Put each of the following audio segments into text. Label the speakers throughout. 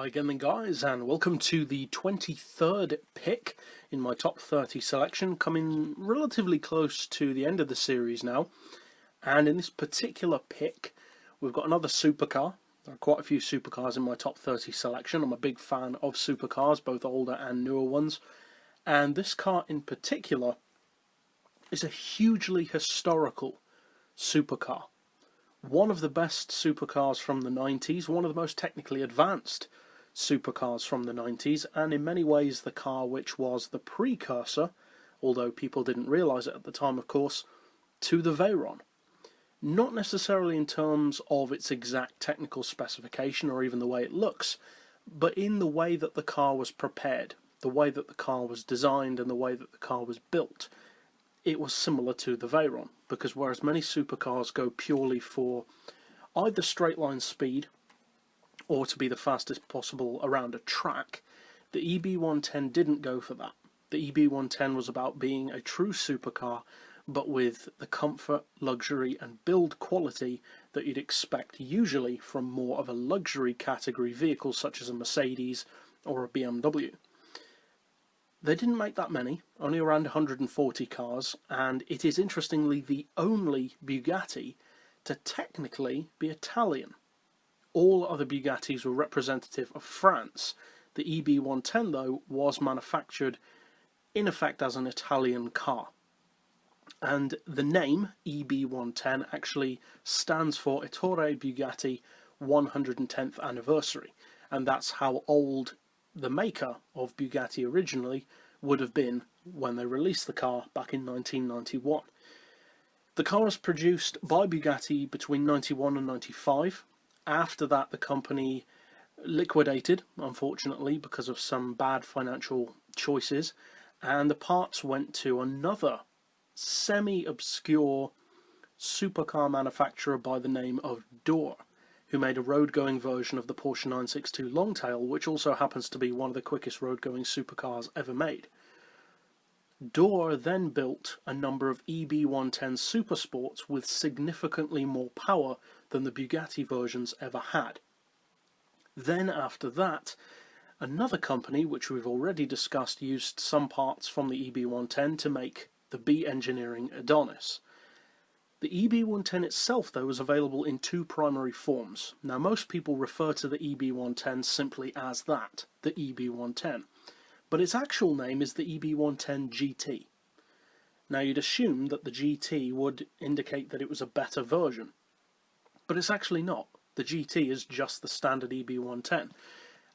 Speaker 1: Hi again then guys, and welcome to the 23rd pick in my top 30 selection, coming relatively close to the end of the series now. And in this particular pick we've got another supercar. There are quite a few supercars in my top 30 selection. I'm a big fan of supercars, both older and newer ones, and this car in particular is a hugely historical supercar. One of the best supercars from the 90s, one of the most technically advanced supercars from the 90s, and in many ways the car which was the precursor, although people didn't realise it at the time of course, to the Veyron. Not necessarily in terms of its exact technical specification or even the way it looks, but in the way that the car was prepared, the way that the car was designed and the way that the car was built. It was similar to the Veyron, because whereas many supercars go purely for either straight line speed or to be the fastest possible around a track, the EB110 didn't go for that. The EB110 was about being a true supercar, but with the comfort, luxury and build quality that you'd expect usually from more of a luxury category vehicle such as a Mercedes or a BMW. They didn't make that many, only around 140 cars, and it is interestingly the only Bugatti to technically be Italian. All other Bugattis were representative of France. The EB110 though was manufactured in effect as an Italian car. And the name EB110 actually stands for Ettore Bugatti 110th anniversary, and that's how old the maker of Bugatti originally would have been when they released the car back in 1991. The car was produced by Bugatti between 91 and 95. After that the company liquidated, unfortunately, because of some bad financial choices, and the parts went to another semi-obscure supercar manufacturer by the name of Dor, who made a road-going version of the Porsche 962 Longtail, which also happens to be one of the quickest road-going supercars ever made. Dor then built a number of EB110 Supersports with significantly more power than the Bugatti versions ever had. Then after that, another company, which we've already discussed, used some parts from the EB110 to make the B Engineering Adonis. The EB110 itself, though, is available in two primary forms. Now, most people refer to the EB110 simply as that, the EB110, but its actual name is the EB110 GT. Now, you'd assume that the GT would indicate that it was a better version, but it's actually not. The GT is just the standard EB110,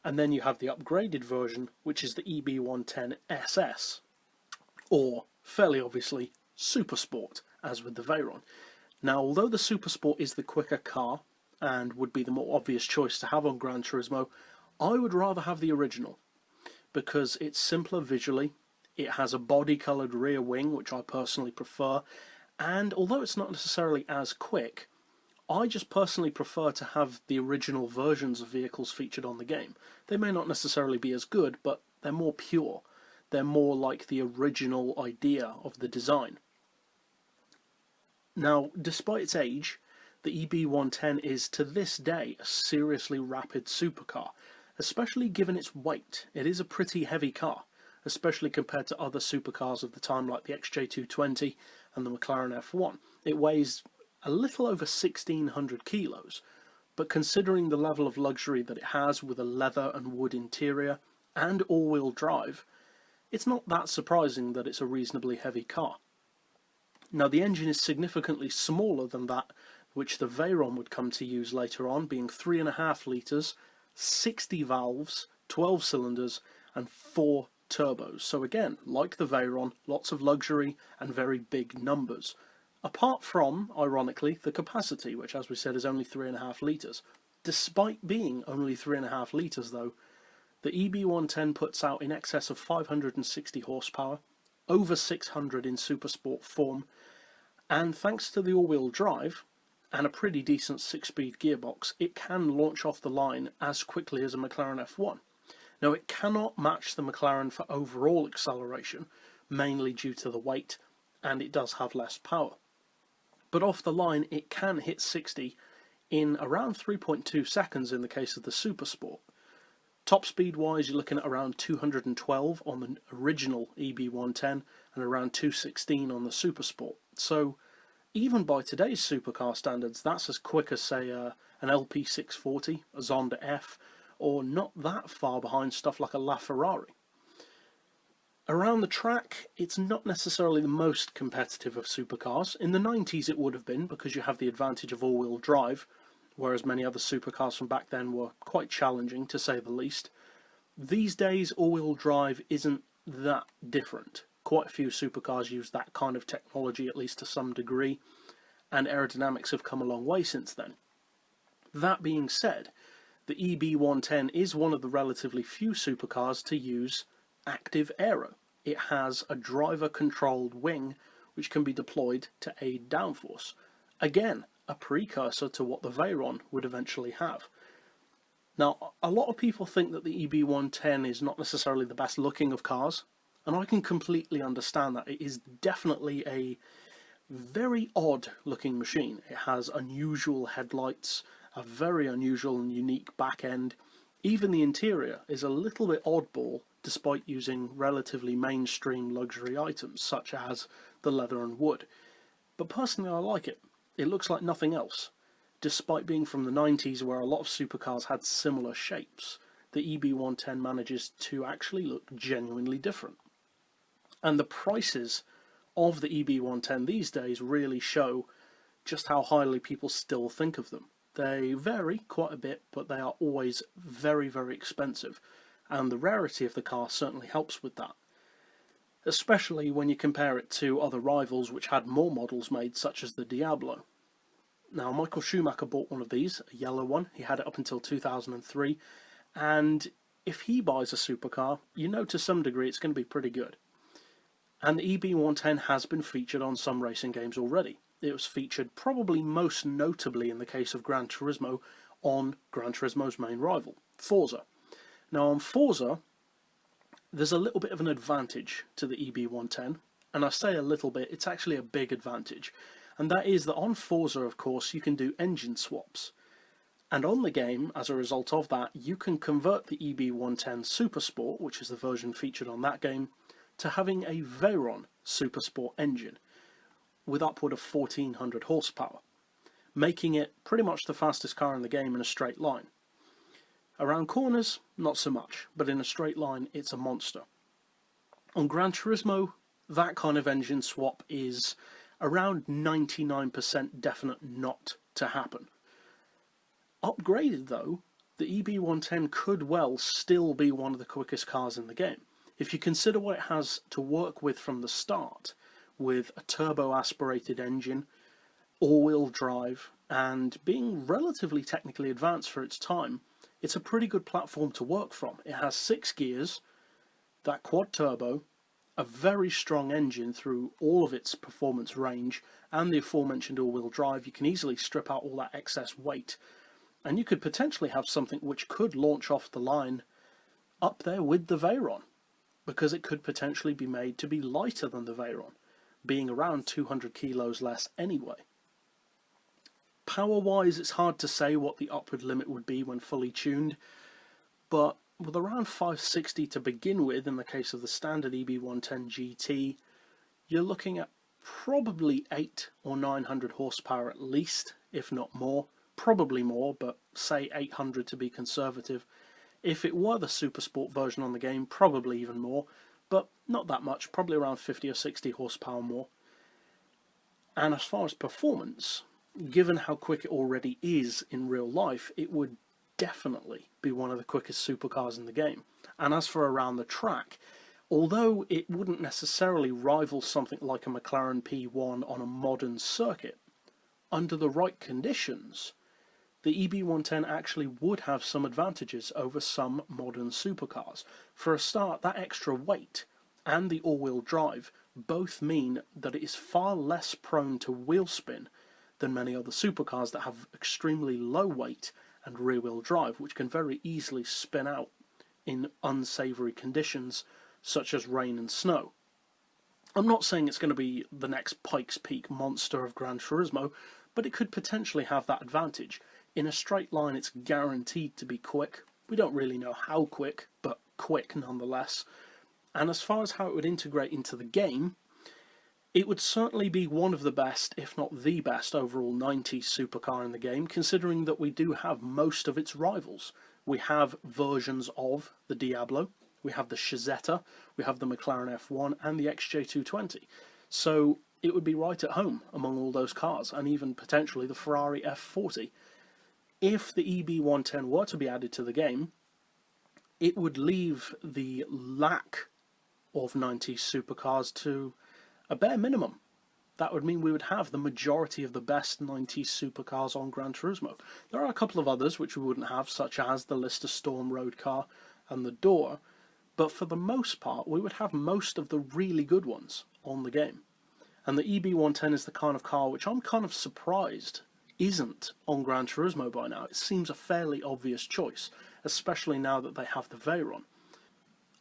Speaker 1: and then you have the upgraded version, which is the EB110 SS, or, fairly obviously, Supersport, as with the Veyron. Now, although the Supersport is the quicker car and would be the more obvious choice to have on GranTurismo, I would rather have the original because it's simpler visually, it has a body-coloured rear wing, which I personally prefer, and although it's not necessarily as quick, I just personally prefer to have the original versions of vehicles featured on the game. They may not necessarily be as good, but they're more pure. They're more like the original idea of the design. Now, despite its age, the EB110 is to this day a seriously rapid supercar, especially given its weight. It is a pretty heavy car, especially compared to other supercars of the time like the XJ220 and the McLaren F1. It weighs a little over 1,600 kilos, but considering the level of luxury that it has with a leather and wood interior and all-wheel drive, it's not that surprising that it's a reasonably heavy car. Now, the engine is significantly smaller than that which the Veyron would come to use later on, being 3.5 litres, 60 valves, 12 cylinders and 4 turbos. So again, like the Veyron, lots of luxury and very big numbers. Apart from, ironically, the capacity, which as we said is only 3.5 litres. Despite being only 3.5 litres though, the EB110 puts out in excess of 560 horsepower, over 600 in Supersport form, and thanks to the all-wheel drive and a pretty decent 6-speed gearbox, it can launch off the line as quickly as a McLaren F1. Now, it cannot match the McLaren for overall acceleration, mainly due to the weight, and it does have less power. But off the line, it can hit 60 in around 3.2 seconds in the case of the Supersport. Top speed wise, you're looking at around 212 on the original EB110 and around 216 on the Super Sport. So even by today's supercar standards, that's as quick as, say, an LP640, a Zonda F, or not that far behind stuff like a LaFerrari. Around the track, it's not necessarily the most competitive of supercars. In the 90s it would have been, because you have the advantage of all-wheel drive, whereas many other supercars from back then were quite challenging, to say the least. These days, all-wheel drive isn't that different. Quite a few supercars use that kind of technology, at least to some degree, and aerodynamics have come a long way since then. That being said, the EB110 is one of the relatively few supercars to use active aero. It has a driver-controlled wing which can be deployed to aid downforce. Again, a precursor to what the Veyron would eventually have. Now, a lot of people think that the EB110 is not necessarily the best looking of cars, and I can completely understand that. It is definitely a very odd looking machine. It has unusual headlights, a very unusual and unique back end. Even the interior is a little bit oddball, despite using relatively mainstream luxury items such as the leather and wood. But personally, I like it. It looks like nothing else. Despite being from the 90s, where a lot of supercars had similar shapes, the EB110 manages to actually look genuinely different. And the prices of the EB110 these days really show just how highly people still think of them. They vary quite a bit, but they are always very, very expensive, and the rarity of the car certainly helps with that, especially when you compare it to other rivals which had more models made, such as the Diablo. Now, Michael Schumacher bought one of these, a yellow one. He had it up until 2003, and if he buys a supercar, you know to some degree it's going to be pretty good. And the EB110 has been featured on some racing games already. It was featured probably most notably in the case of GranTurismo on GranTurismo's main rival, Forza. Now on Forza, there's a little bit of an advantage to the EB110, and I say a little bit, it's actually a big advantage, and that is that on Forza, of course, you can do engine swaps. And on the game, as a result of that, you can convert the EB110 Super Sport, which is the version featured on that game, to having a Veyron Super Sport engine with upward of 1400 horsepower, making it pretty much the fastest car in the game in a straight line. Around corners, not so much, but in a straight line, it's a monster. On GranTurismo, that kind of engine swap is around 99% definite not to happen. Upgraded though, the EB110 could well still be one of the quickest cars in the game. If you consider what it has to work with from the start, with a turbo-aspirated engine, all-wheel drive, and being relatively technically advanced for its time, it's a pretty good platform to work from. It has 6 gears, that quad turbo, a very strong engine through all of its performance range, and the aforementioned all-wheel drive. You can easily strip out all that excess weight, and you could potentially have something which could launch off the line up there with the Veyron, because it could potentially be made to be lighter than the Veyron, being around 200 kilos less anyway. Power-wise, it's hard to say what the upward limit would be when fully tuned, but with around 560 to begin with, in the case of the standard EB110 GT, you're looking at probably 800 or 900 horsepower at least, if not more. Probably more, but say 800 to be conservative. If it were the Super Sport version on the game, probably even more, but not that much, probably around 50 or 60 horsepower more. And as far as performance, given how quick it already is in real life, it would definitely be one of the quickest supercars in the game. And as for around the track, although it wouldn't necessarily rival something like a McLaren P1 on a modern circuit, under the right conditions, the EB110 actually would have some advantages over some modern supercars. For a start, that extra weight and the all-wheel drive both mean that it is far less prone to wheel spin than many other supercars that have extremely low weight and rear-wheel drive, which can very easily spin out in unsavoury conditions such as rain and snow. I'm not saying it's going to be the next Pikes Peak monster of GranTurismo, but it could potentially have that advantage. In a straight line, it's guaranteed to be quick, We don't really know how quick, but quick nonetheless. And as far as how it would integrate into the game, it would certainly be one of the best, if not the best, overall 90s supercar in the game, considering that we do have most of its rivals. We have versions of the Diablo, we have the Chizetta, we have the McLaren F1 and the XJ220. So it would be right at home among all those cars, and even potentially the Ferrari F40. If the EB110 were to be added to the game, it would leave the lack of 90s supercars to a bare minimum. That would mean we would have the majority of the best 90s supercars on Gran Turismo. There are a couple of others which we wouldn't have, such as the Lister Storm road car and the Door, but for the most part we would have most of the really good ones on the game. And the EB110 is the kind of car which I'm kind of surprised isn't on Gran Turismo by now. It seems a fairly obvious choice, especially now that they have the Veyron.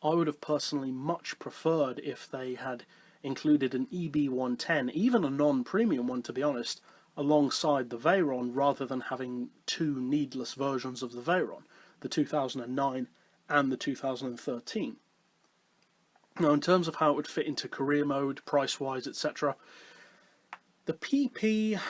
Speaker 1: I would have personally much preferred if they had included an EB110, even a non-premium one to be honest, alongside the Veyron rather than having two needless versions of the Veyron, the 2009 and the 2013. Now in terms of how it would fit into career mode, price-wise, etc., the PP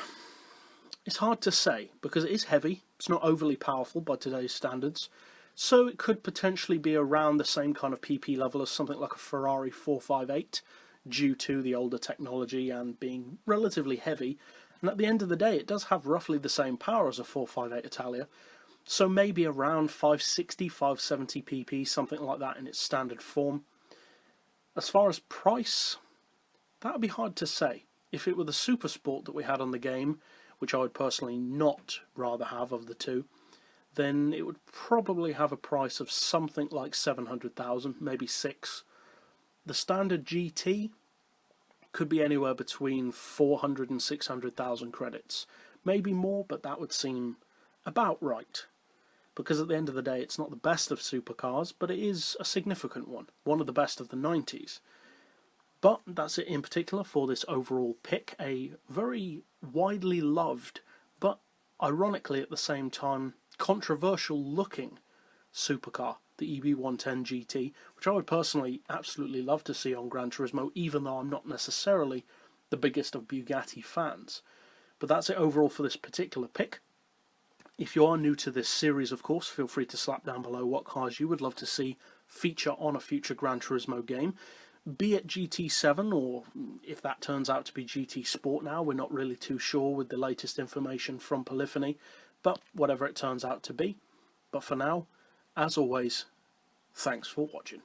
Speaker 1: is hard to say because it is heavy, it's not overly powerful by today's standards, so it could potentially be around the same kind of PP level as something like a Ferrari 458, due to the older technology and being relatively heavy, and at the end of the day it does have roughly the same power as a 458 Italia, so maybe around 560, 570 pp, something like that in its standard form. As far as price, that would be hard to say. If it were the Super Sport that we had on the game, which I would personally not rather have of the two, then it would probably have a price of something like 700,000, maybe 6. The standard GT could be anywhere between 400 and 600,000 credits. Maybe more, but that would seem about right. Because at the end of the day, it's not the best of supercars, but it is a significant one of the best of the 90s. But that's it in particular for this overall pick. A very widely loved, but ironically at the same time, controversial looking supercar, the EB110 GT, which I would personally absolutely love to see on Gran Turismo, even though I'm not necessarily the biggest of Bugatti fans. But that's it overall for this particular pick. If you are new to this series, of course, feel free to slap down below what cars you would love to see feature on a future Gran Turismo game, be it GT7 or if that turns out to be GT Sport now. We're not really too sure with the latest information from Polyphony, but whatever it turns out to be. But for now, as always, thanks for watching.